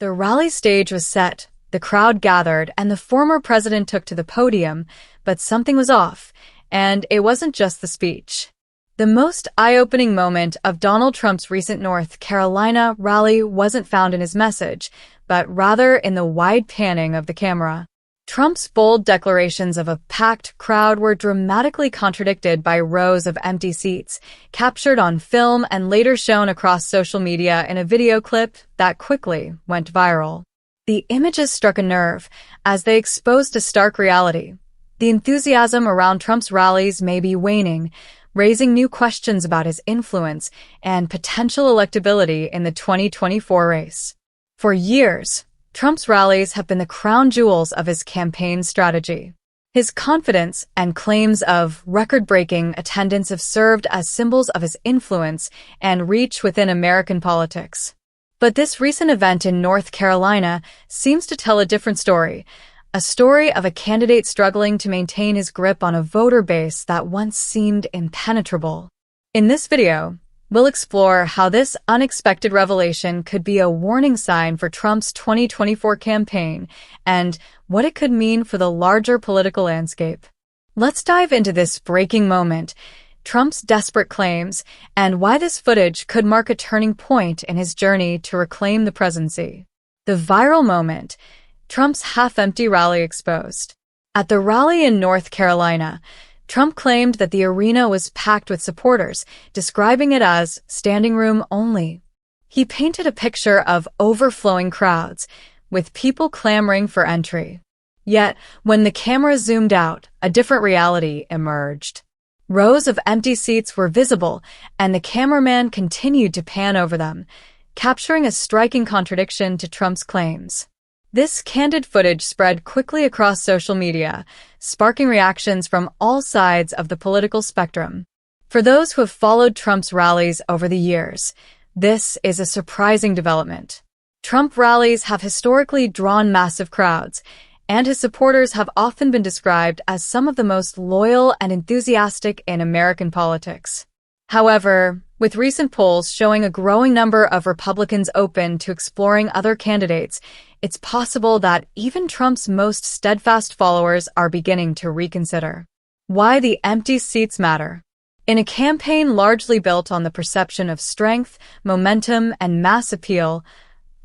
The rally stage was set, the crowd gathered, and the former president took to the podium, but something was off, and it wasn't just the speech. The most eye-opening moment of Donald Trump's recent North Carolina rally wasn't found in his message, but rather in the wide panning of the camera. Trump's bold declarations of a packed crowd were dramatically contradicted by rows of empty seats, captured on film and later shown across social media in a video clip that quickly went viral. The images struck a nerve as they exposed a stark reality. The enthusiasm around Trump's rallies may be waning, raising new questions about his influence and potential electability in the 2024 race. For years, Trump's rallies have been the crown jewels of his campaign strategy. His confidence and claims of record-breaking attendance have served as symbols of his influence and reach within American politics. But this recent event in North Carolina seems to tell a different story, a story of a candidate struggling to maintain his grip on a voter base that once seemed impenetrable. In this video, we'll explore how this unexpected revelation could be a warning sign for Trump's 2024 campaign and what it could mean for the larger political landscape. Let's dive into this breaking moment, Trump's desperate claims, and why this footage could mark a turning point in his journey to reclaim the presidency. The viral moment, Trump's half-empty rally exposed. At the rally in North Carolina, Trump claimed that the arena was packed with supporters, describing it as standing room only. He painted a picture of overflowing crowds, with people clamoring for entry. Yet, when the camera zoomed out, a different reality emerged. Rows of empty seats were visible, and the cameraman continued to pan over them, capturing a striking contradiction to Trump's claims. This candid footage spread quickly across social media, sparking reactions from all sides of the political spectrum. For those who have followed Trump's rallies over the years, this is a surprising development. Trump rallies have historically drawn massive crowds, and his supporters have often been described as some of the most loyal and enthusiastic in American politics. However, with recent polls showing a growing number of Republicans open to exploring other candidates, it's possible that even Trump's most steadfast followers are beginning to reconsider why the empty seats matter. In a campaign largely built on the perception of strength, momentum, and mass appeal,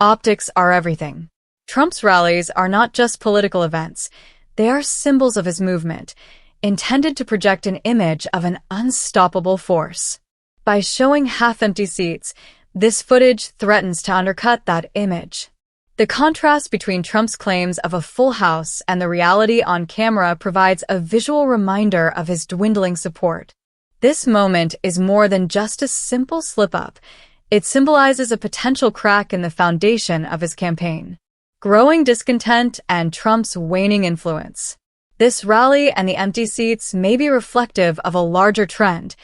optics are everything. Trump's rallies are not just political events, they are symbols of his movement, intended to project an image of an unstoppable force. By showing half-empty seats, this footage threatens to undercut that image. The contrast between Trump's claims of a full house and the reality on camera provides a visual reminder of his dwindling support. This moment is more than just a simple slip-up. It symbolizes a potential crack in the foundation of his campaign. Growing discontent and Trump's waning influence. This rally and the empty seats may be reflective of a larger trend,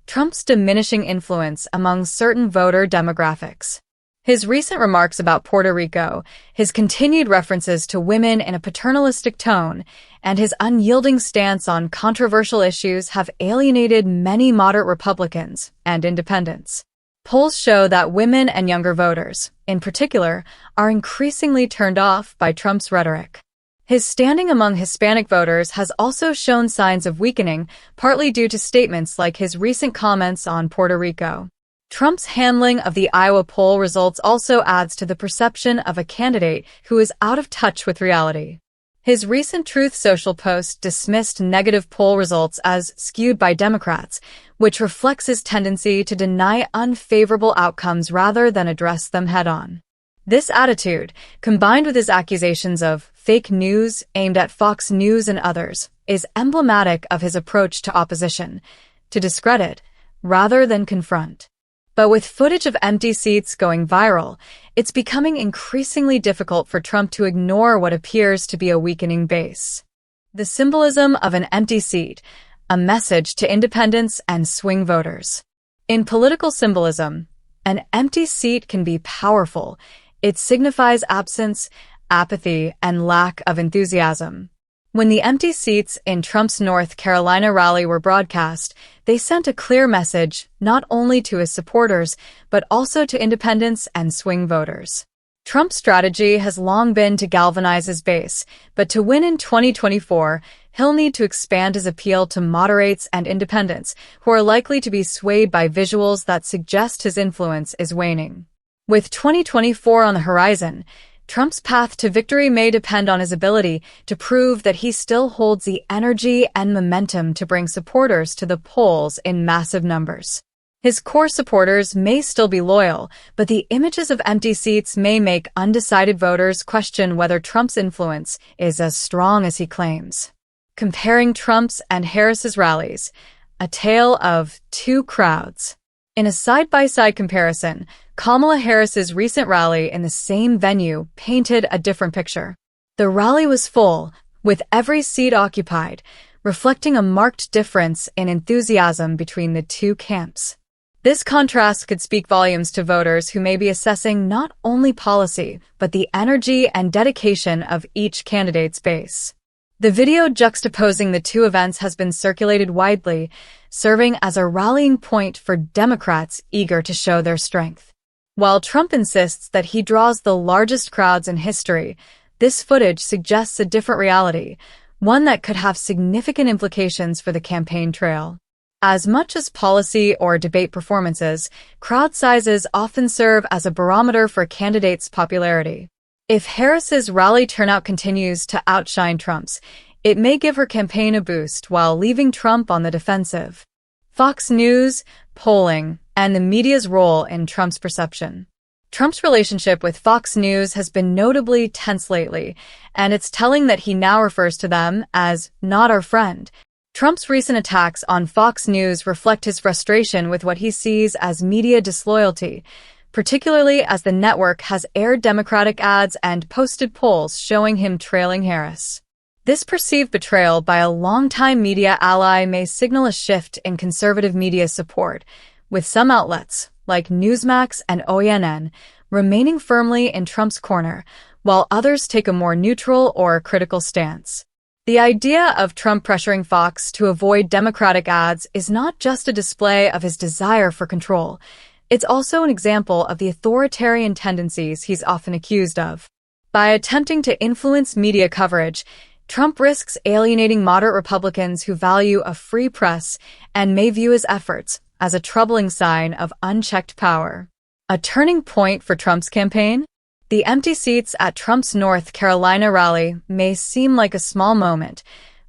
Trump's diminishing influence among certain voter demographics. His recent remarks about Puerto Rico, his continued references to women in a paternalistic tone, and his unyielding stance on controversial issues have alienated many moderate Republicans and independents. Polls show that women and younger voters, in particular, are increasingly turned off by Trump's rhetoric. His standing among Hispanic voters has also shown signs of weakening, partly due to statements like his recent comments on Puerto Rico. Trump's handling of the Iowa poll results also adds to the perception of a candidate who is out of touch with reality. His recent Truth Social post dismissed negative poll results as skewed by Democrats, which reflects his tendency to deny unfavorable outcomes rather than address them head-on. This attitude, combined with his accusations of fake news aimed at Fox News and others, is emblematic of his approach to opposition, to discredit rather than confront. But with footage of empty seats going viral, it's becoming increasingly difficult for Trump to ignore what appears to be a weakening base. The symbolism of an empty seat, a message to independents and swing voters. In political symbolism, an empty seat can be powerful. It signifies absence, apathy, and lack of enthusiasm. When the empty seats in Trump's North Carolina rally were broadcast, they sent a clear message not only to his supporters, but also to independents and swing voters. Trump's strategy has long been to galvanize his base, but to win in 2024, he'll need to expand his appeal to moderates and independents, who are likely to be swayed by visuals that suggest his influence is waning. With 2024 on the horizon, Trump's path to victory may depend on his ability to prove that he still holds the energy and momentum to bring supporters to the polls in massive numbers. His core supporters may still be loyal, but the images of empty seats may make undecided voters question whether Trump's influence is as strong as he claims. Comparing Trump's and Harris's rallies, a tale of two crowds. In a side-by-side comparison, Kamala Harris's recent rally in the same venue painted a different picture. The rally was full, with every seat occupied, reflecting a marked difference in enthusiasm between the two camps. This contrast could speak volumes to voters who may be assessing not only policy, but the energy and dedication of each candidate's base. The video juxtaposing the two events has been circulated widely, serving as a rallying point for Democrats eager to show their strength. While Trump insists that he draws the largest crowds in history, this footage suggests a different reality, one that could have significant implications for the campaign trail. As much as policy or debate performances, crowd sizes often serve as a barometer for candidates' popularity. If Harris's rally turnout continues to outshine Trump's, it may give her campaign a boost while leaving Trump on the defensive. Fox News, polling, and the media's role in Trump's perception. Trump's relationship with Fox News has been notably tense lately, and it's telling that he now refers to them as "not our friend." Trump's recent attacks on Fox News reflect his frustration with what he sees as media disloyalty, particularly as the network has aired Democratic ads and posted polls showing him trailing Harris. This perceived betrayal by a longtime media ally may signal a shift in conservative media support, with some outlets, like Newsmax and OANN, remaining firmly in Trump's corner, while others take a more neutral or critical stance. The idea of Trump pressuring Fox to avoid Democratic ads is not just a display of his desire for control. It's also an example of the authoritarian tendencies he's often accused of. By attempting to influence media coverage, Trump risks alienating moderate Republicans who value a free press and may view his efforts as a troubling sign of unchecked power. A turning point for Trump's campaign? The empty seats at Trump's North Carolina rally may seem like a small moment,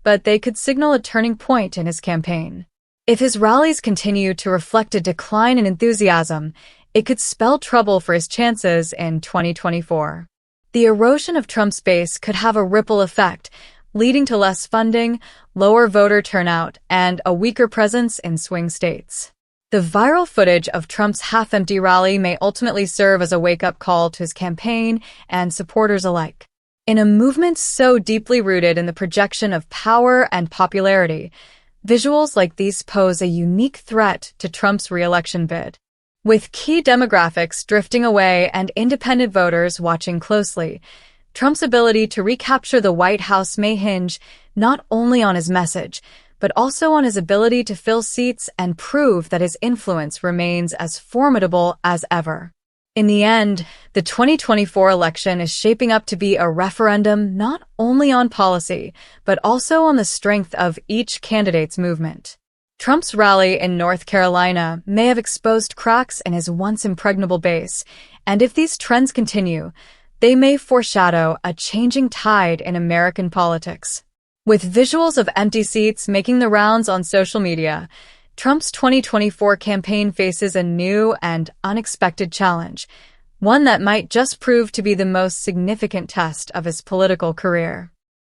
but they could signal a turning point in his campaign. If his rallies continue to reflect a decline in enthusiasm, it could spell trouble for his chances in 2024. The erosion of Trump's base could have a ripple effect, leading to less funding, lower voter turnout, and a weaker presence in swing states. The viral footage of Trump's half-empty rally may ultimately serve as a wake-up call to his campaign and supporters alike. In a movement so deeply rooted in the projection of power and popularity, visuals like these pose a unique threat to Trump's re-election bid. With key demographics drifting away and independent voters watching closely, Trump's ability to recapture the White House may hinge not only on his message, but also on his ability to fill seats and prove that his influence remains as formidable as ever. In the end, the 2024 election is shaping up to be a referendum not only on policy, but also on the strength of each candidate's movement. Trump's rally in North Carolina may have exposed cracks in his once impregnable base, and if these trends continue, they may foreshadow a changing tide in American politics. With visuals of empty seats making the rounds on social media, Trump's 2024 campaign faces a new and unexpected challenge, one that might just prove to be the most significant test of his political career.